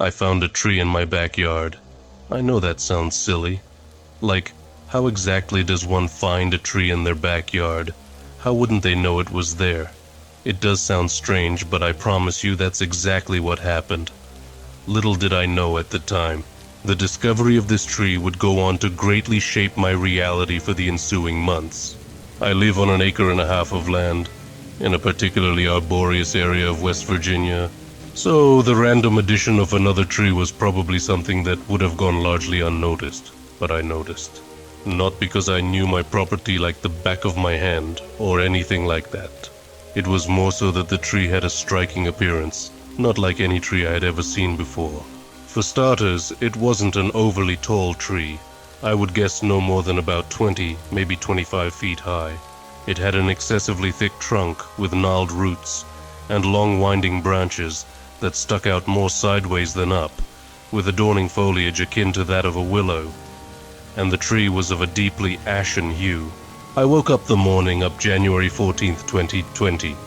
I found a tree in my backyard. I know that sounds silly. Like, how exactly does one find a tree in their backyard? How wouldn't they know it was there? It does sound strange, but I promise you that's exactly what happened. Little did I know at the time, the discovery of this tree would go on to greatly shape my reality for the ensuing months. I live on 1.5 acres of land, in a particularly arboreous area of West Virginia, so the random addition of another tree was probably something that would have gone largely unnoticed, but I noticed. Not because I knew my property like the back of my hand, or anything like that. It was more so that the tree had a striking appearance, not like any tree I had ever seen before. For starters, it wasn't an overly tall tree. I would guess no more than about 20, maybe 25 feet high. It had an excessively thick trunk with gnarled roots and long winding branches that stuck out more sideways than up, with adorning foliage akin to that of a willow. And the tree was of a deeply ashen hue. I woke up the morning up January 14th, 2020,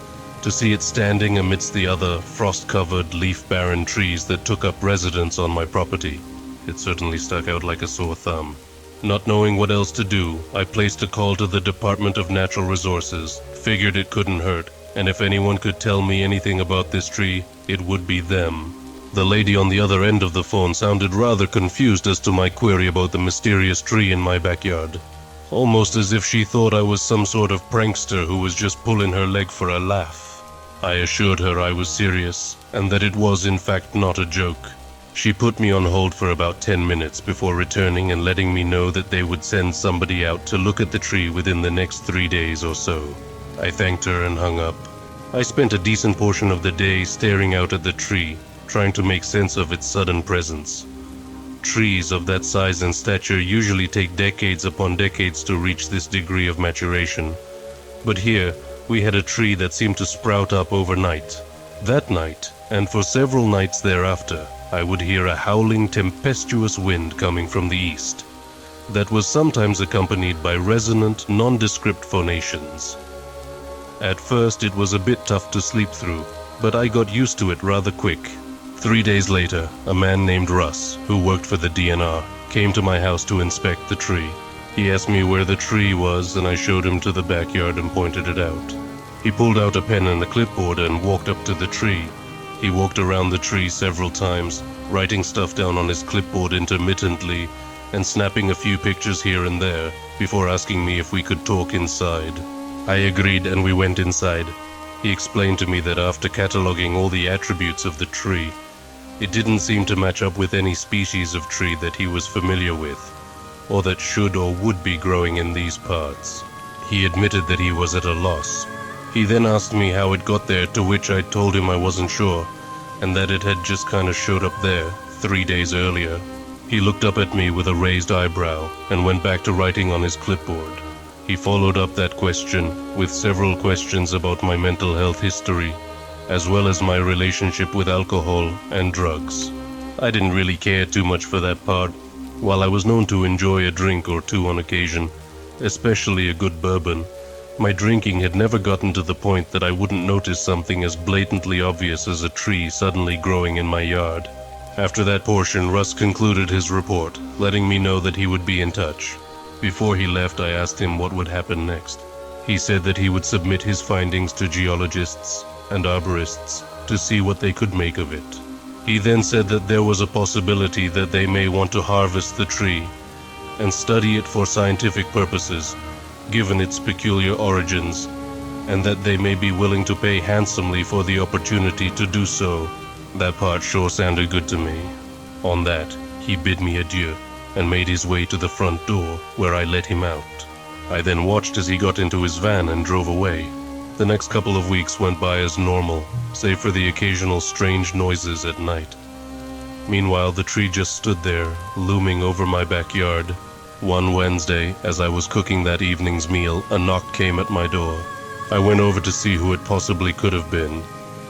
to see it standing amidst the other frost-covered, leaf-barren trees that took up residence on my property. It certainly stuck out like a sore thumb. Not knowing what else to do, I placed a call to the Department of Natural Resources, figured it couldn't hurt, and if anyone could tell me anything about this tree, it would be them. The lady on the other end of the phone sounded rather confused as to my query about the mysterious tree in my backyard. Almost as if she thought I was some sort of prankster who was just pulling her leg for a laugh. I assured her I was serious, and that it was in fact not a joke. She put me on hold for about 10 minutes before returning and letting me know that they would send somebody out to look at the tree within the next 3 days or so. I thanked her and hung up. I spent a decent portion of the day staring out at the tree, trying to make sense of its sudden presence. Trees of that size and stature usually take decades upon decades to reach this degree of maturation. But here, we had a tree that seemed to sprout up overnight. That night, and for several nights thereafter, I would hear a howling, tempestuous wind coming from the east that was sometimes accompanied by resonant, nondescript phonations. At first, it was a bit tough to sleep through, but I got used to it rather quick. 3 days later, a man named Russ, who worked for the DNR, came to my house to inspect the tree. He asked me where the tree was, and I showed him to the backyard and pointed it out. He pulled out a pen and a clipboard and walked up to the tree. He walked around the tree several times, writing stuff down on his clipboard intermittently and snapping a few pictures here and there before asking me if we could talk inside. I agreed and we went inside. He explained to me that after cataloging all the attributes of the tree, it didn't seem to match up with any species of tree that he was familiar with, or that should or would be growing in these parts. He admitted that he was at a loss. He then asked me how it got there, to which I told him I wasn't sure, and that it had just kind of showed up there 3 days earlier. He looked up at me with a raised eyebrow and went back to writing on his clipboard. He followed up that question with several questions about my mental health history, as well as my relationship with alcohol and drugs. I didn't really care too much for that part. While I was known to enjoy a drink or two on occasion, especially a good bourbon, my drinking had never gotten to the point that I wouldn't notice something as blatantly obvious as a tree suddenly growing in my yard. After that portion, Russ concluded his report, letting me know that he would be in touch. Before he left, I asked him what would happen next. He said that he would submit his findings to geologists and arborists to see what they could make of it. He then said that there was a possibility that they may want to harvest the tree and study it for scientific purposes, given its peculiar origins, and that they may be willing to pay handsomely for the opportunity to do so. That part sure sounded good to me. On that, he bid me adieu and made his way to the front door, where I let him out. I then watched as he got into his van and drove away. The next couple of weeks went by as normal, save for the occasional strange noises at night. Meanwhile, the tree just stood there, looming over my backyard. One Wednesday, as I was cooking that evening's meal, a knock came at my door. I went over to see who it possibly could have been.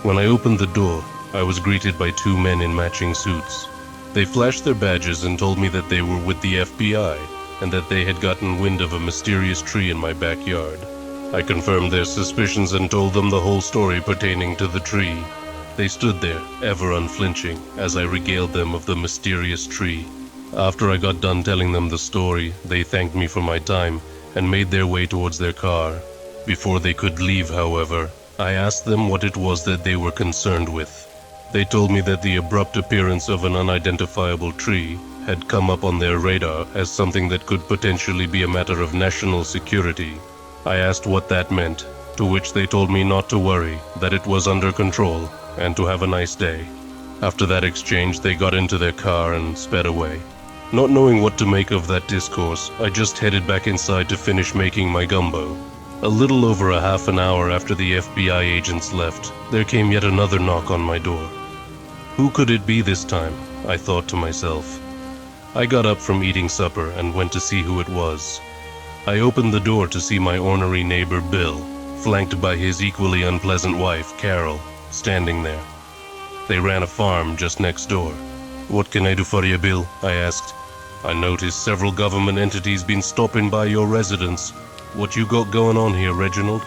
When I opened the door, I was greeted by 2 men in matching suits. They flashed their badges and told me that they were with the FBI and that they had gotten wind of a mysterious tree in my backyard. I confirmed their suspicions and told them the whole story pertaining to the tree. They stood there, ever unflinching, as I regaled them of the mysterious tree. After I got done telling them the story, they thanked me for my time and made their way towards their car. Before they could leave, however, I asked them what it was that they were concerned with. They told me that the abrupt appearance of an unidentifiable tree had come up on their radar as something that could potentially be a matter of national security. I asked what that meant, to which they told me not to worry, that it was under control, and to have a nice day. After that exchange, they got into their car and sped away. Not knowing what to make of that discourse, I just headed back inside to finish making my gumbo. A little over a half an hour after the FBI agents left, there came yet another knock on my door. Who could it be this time? I thought to myself. I got up from eating supper and went to see who it was. I opened the door to see my ornery neighbor Bill, flanked by his equally unpleasant wife, Carol, standing there. They ran a farm just next door. "What can I do for you, Bill?" I asked. "I noticed several government entities been stopping by your residence. What you got going on here, Reginald?"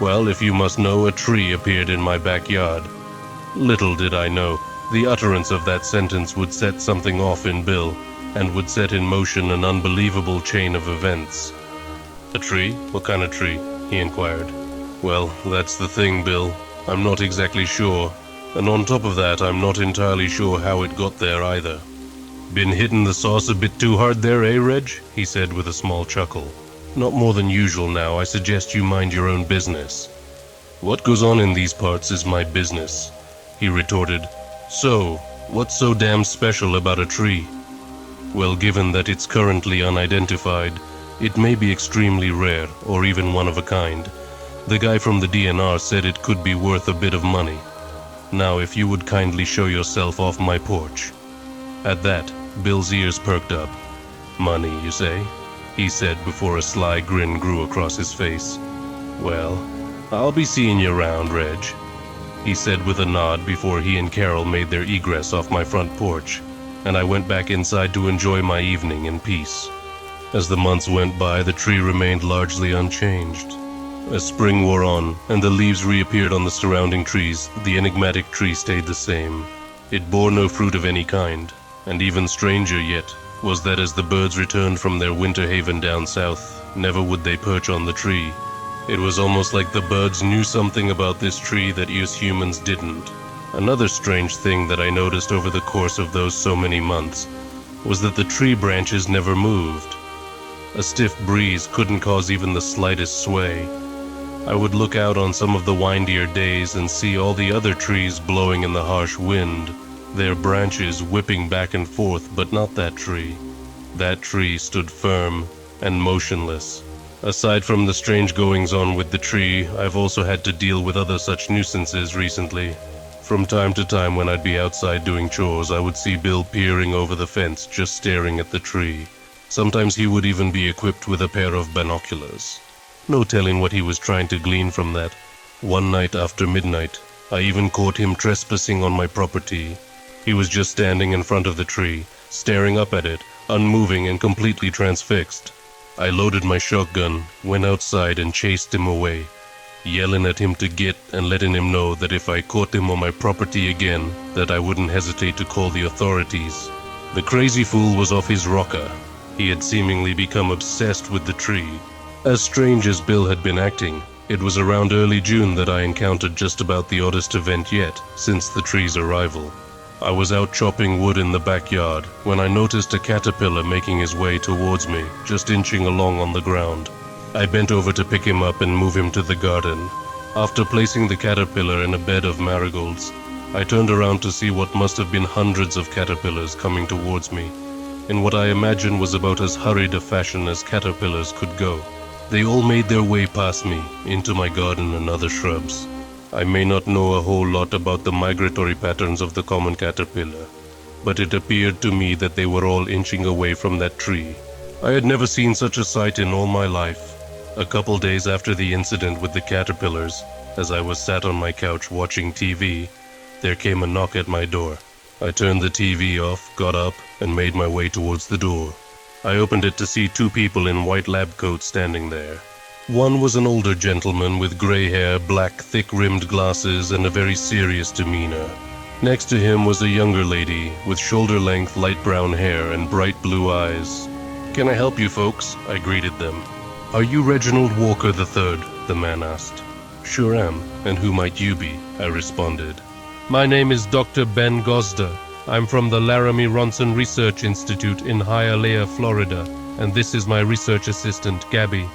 "Well, if you must know, a tree appeared in my backyard." Little did I know, the utterance of that sentence would set something off in Bill, and would set in motion an unbelievable chain of events. "A tree? What kind of tree?" he inquired. "Well, that's the thing, Bill. I'm not exactly sure. And on top of that, I'm not entirely sure how it got there either." "Been hitting the sauce a bit too hard there, eh, Reg?" he said with a small chuckle. "Not more than usual now. I suggest you mind your own business." "What goes on in these parts is my business," he retorted. "So, what's so damn special about a tree?" "Well, given that it's currently unidentified, it may be extremely rare, or even one of a kind. The guy from the DNR said it could be worth a bit of money. Now, if you would kindly show yourself off my porch." At that, Bill's ears perked up. "Money, you say?" he said before a sly grin grew across his face. "Well, I'll be seeing you around, Reg," he said with a nod before he and Carol made their egress off my front porch, and I went back inside to enjoy my evening in peace. As the months went by, the tree remained largely unchanged. As spring wore on, and the leaves reappeared on the surrounding trees, the enigmatic tree stayed the same. It bore no fruit of any kind, and even stranger yet was that as the birds returned from their winter haven down south, never would they perch on the tree. It was almost like the birds knew something about this tree that us humans didn't. Another strange thing that I noticed over the course of those so many months was that the tree branches never moved. A stiff breeze couldn't cause even the slightest sway. I would look out on some of the windier days and see all the other trees blowing in the harsh wind, their branches whipping back and forth, but not that tree. That tree stood firm and motionless. Aside from the strange goings-on with the tree, I've also had to deal with other such nuisances recently. From time to time when I'd be outside doing chores, I would see Bill peering over the fence, just staring at the tree. Sometimes he would even be equipped with a pair of binoculars. No telling what he was trying to glean from that. One night after midnight, I even caught him trespassing on my property. He was just standing in front of the tree, staring up at it, unmoving and completely transfixed. I loaded my shotgun, went outside and chased him away, yelling at him to get and letting him know that if I caught him on my property again, that I wouldn't hesitate to call the authorities. The crazy fool was off his rocker. He had seemingly become obsessed with the tree. As strange as Bill had been acting, it was around early June that I encountered just about the oddest event yet since the tree's arrival. I was out chopping wood in the backyard when I noticed a caterpillar making his way towards me, just inching along on the ground. I bent over to pick him up and move him to the garden. After placing the caterpillar in a bed of marigolds, I turned around to see what must have been hundreds of caterpillars coming towards me, in what I imagine was about as hurried a fashion as caterpillars could go. They all made their way past me, into my garden and other shrubs. I may not know a whole lot about the migratory patterns of the common caterpillar, but it appeared to me that they were all inching away from that tree. I had never seen such a sight in all my life. A couple days after the incident with the caterpillars, as I was sat on my couch watching TV, there came a knock at my door. I turned the TV off, got up, and made my way towards the door. I opened it to see two people in white lab coats standing there. One was an older gentleman with gray hair, black, thick-rimmed glasses, and a very serious demeanor. Next to him was a younger lady with shoulder-length light brown hair and bright blue eyes. "Can I help you folks?" I greeted them. "Are you Reginald Walker III?" the man asked. "Sure am. And who might you be?" I responded. "My name is Dr. Ben Gosder. I'm from the Laramie Ronson Research Institute in Hialeah, Florida, and this is my research assistant, Gabby."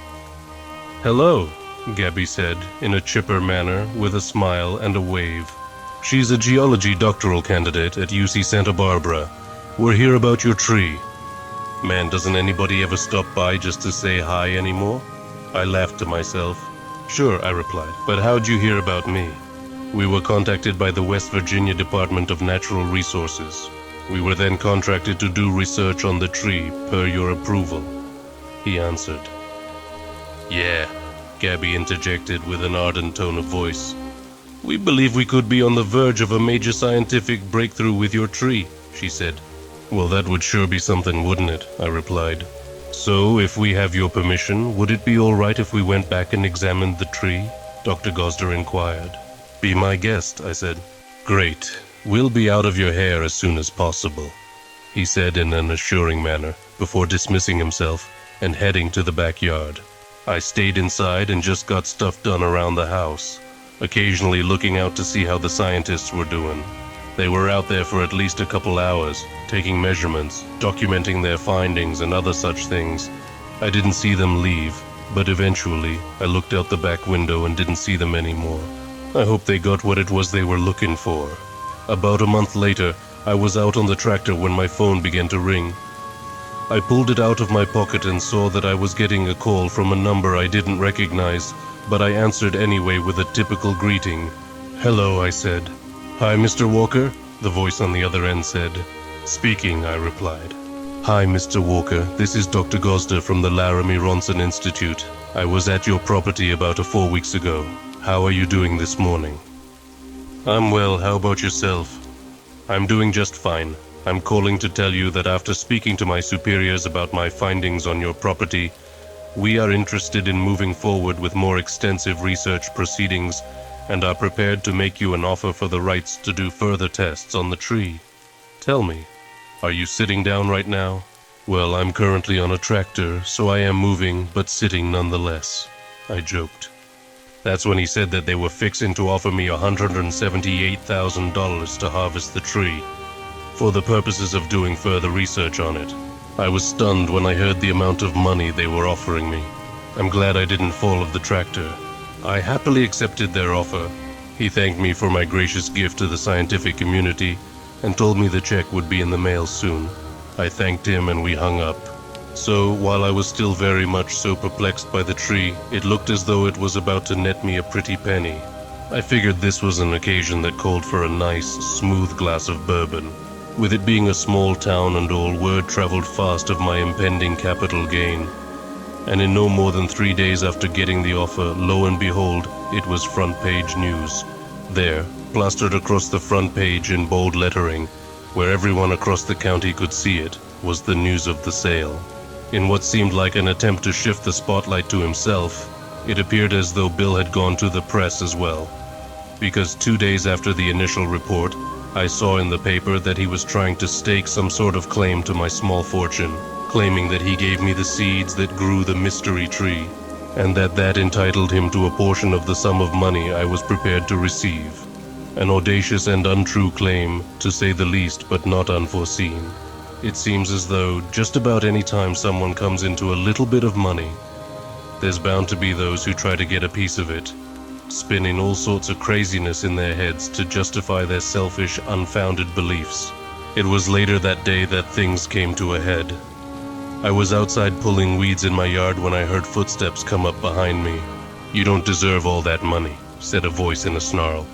"Hello," Gabby said, in a chipper manner, with a smile and a wave. "She's a geology doctoral candidate at UC Santa Barbara. We're here about your tree." Man, doesn't anybody ever stop by just to say hi anymore? I laughed to myself. "Sure," I replied, "but how'd you hear about me?" "We were contacted by the West Virginia Department of Natural Resources. We were then contracted to do research on the tree, per your approval," he answered. "Yeah," Gabby interjected with an ardent tone of voice. "We believe we could be on the verge of a major scientific breakthrough with your tree," she said. "Well, that would sure be something, wouldn't it?" I replied. "So, if we have your permission, would it be all right if we went back and examined the tree?" Dr. Gosder inquired. "Be my guest," I said. "Great. We'll be out of your hair as soon as possible," he said in an assuring manner, before dismissing himself and heading to the backyard. I stayed inside and just got stuff done around the house, occasionally looking out to see how the scientists were doing. They were out there for at least a couple hours, taking measurements, documenting their findings and other such things. I didn't see them leave, but eventually I looked out the back window and didn't see them anymore. I hope they got what it was they were looking for. About a month later, I was out on the tractor when my phone began to ring. I pulled it out of my pocket and saw that I was getting a call from a number I didn't recognize, but I answered anyway with a typical greeting. "Hello," I said. "Hi, Mr. Walker?" the voice on the other end said. "Speaking," I replied. "Hi, Mr. Walker. This is Dr. Gosder from the Laramie Ronson Institute. I was at your property about 4 weeks ago. How are you doing this morning?" "I'm well. How about yourself?" "I'm doing just fine. I'm calling to tell you that after speaking to my superiors about my findings on your property, we are interested in moving forward with more extensive research proceedings and are prepared to make you an offer for the rights to do further tests on the tree. Tell me, are you sitting down right now?" "Well, I'm currently on a tractor, so I am moving, but sitting nonetheless," I joked. That's when he said that they were fixing to offer me $178,000 to harvest the tree, for the purposes of doing further research on it. I was stunned when I heard the amount of money they were offering me. I'm glad I didn't fall off the tractor. I happily accepted their offer. He thanked me for my gracious gift to the scientific community and told me the check would be in the mail soon. I thanked him and we hung up. So, while I was still very much so perplexed by the tree, it looked as though it was about to net me a pretty penny. I figured this was an occasion that called for a nice, smooth glass of bourbon. With it being a small town and all, word traveled fast of my impending capital gain. And in no more than 3 days after getting the offer, lo and behold, it was front page news. There, plastered across the front page in bold lettering, where everyone across the county could see it, was the news of the sale. In what seemed like an attempt to shift the spotlight to himself, it appeared as though Bill had gone to the press as well. Because 2 days after the initial report, I saw in the paper that he was trying to stake some sort of claim to my small fortune, claiming that he gave me the seeds that grew the mystery tree, and that entitled him to a portion of the sum of money I was prepared to receive. An audacious and untrue claim, to say the least, but not unforeseen. It seems as though just about any time someone comes into a little bit of money, there's bound to be those who try to get a piece of it, spinning all sorts of craziness in their heads to justify their selfish, unfounded beliefs. It was later that day that things came to a head. I was outside pulling weeds in my yard when I heard footsteps come up behind me. "You don't deserve all that money," said a voice in a snarl.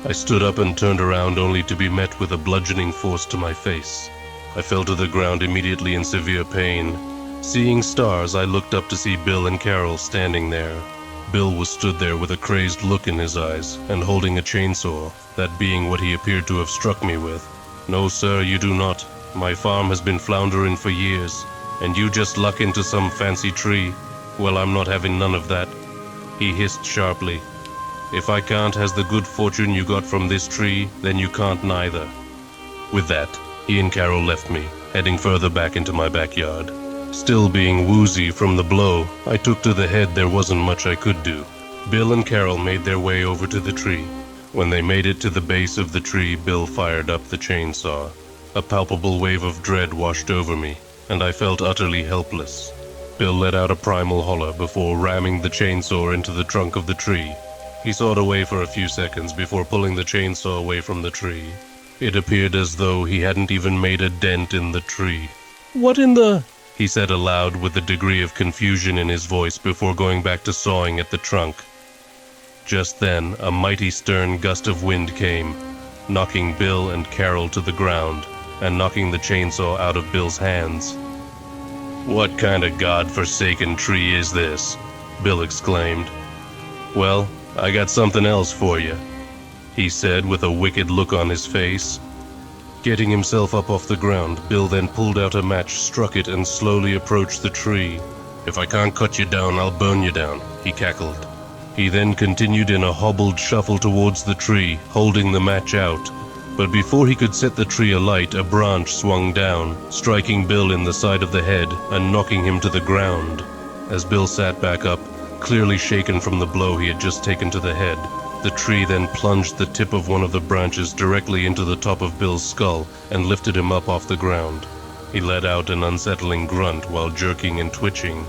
I stood up and turned around only to be met with a bludgeoning force to my face. I fell to the ground immediately in severe pain. Seeing stars, I looked up to see Bill and Carol standing there. Bill was stood there with a crazed look in his eyes and holding a chainsaw, that being what he appeared to have struck me with. "No, sir, you do not. My farm has been floundering for years, and you just luck into some fancy tree. Well, I'm not having none of that. He hissed sharply. "If I can't has the good fortune you got from this tree, then you can't neither." With that, he and Carol left me, heading further back into my backyard. Still being woozy from the blow I took to the head, there wasn't much I could do. Bill and Carol made their way over to the tree. When they made it to the base of the tree, Bill fired up the chainsaw. A palpable wave of dread washed over me, and I felt utterly helpless. Bill let out a primal holler before ramming the chainsaw into the trunk of the tree. He sawed away for a few seconds before pulling the chainsaw away from the tree. It appeared as though he hadn't even made a dent in the tree. "What in the—" he said aloud with a degree of confusion in his voice before going back to sawing at the trunk. Just then, a mighty stern gust of wind came, knocking Bill and Carol to the ground and knocking the chainsaw out of Bill's hands. "What kind of god-forsaken tree is this?" Bill exclaimed. "Well, I got something else for you," he said with a wicked look on his face. Getting himself up off the ground, Bill then pulled out a match, struck it, and slowly approached the tree. "If I can't cut you down, I'll burn you down," he cackled. He then continued in a hobbled shuffle towards the tree, holding the match out. But before he could set the tree alight, a branch swung down, striking Bill in the side of the head and knocking him to the ground. As Bill sat back up, clearly shaken from the blow he had just taken to the head, the tree then plunged the tip of one of the branches directly into the top of Bill's skull and lifted him up off the ground. He let out an unsettling grunt while jerking and twitching,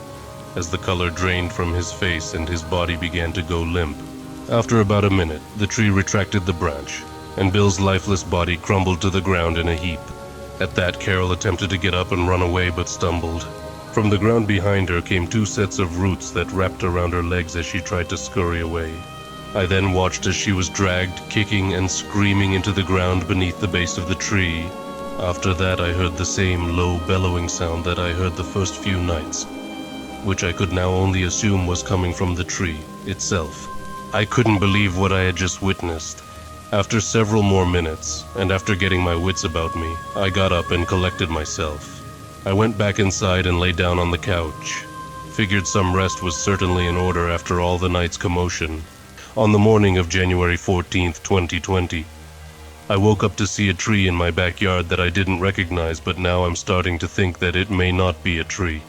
as the color drained from his face and his body began to go limp. After about a minute, the tree retracted the branch, and Bill's lifeless body crumbled to the ground in a heap. At that, Carol attempted to get up and run away but stumbled. From the ground behind her came two sets of roots that wrapped around her legs as she tried to scurry away. I then watched as she was dragged, kicking and screaming into the ground beneath the base of the tree. After that, I heard the same low bellowing sound that I heard the first few nights, which I could now only assume was coming from the tree itself. I couldn't believe what I had just witnessed. After several more minutes, and after getting my wits about me, I got up and collected myself. I went back inside and lay down on the couch. Figured some rest was certainly in order after all the night's commotion. On the morning of January 14th, 2020, I woke up to see a tree in my backyard that I didn't recognize, but now I'm starting to think that it may not be a tree.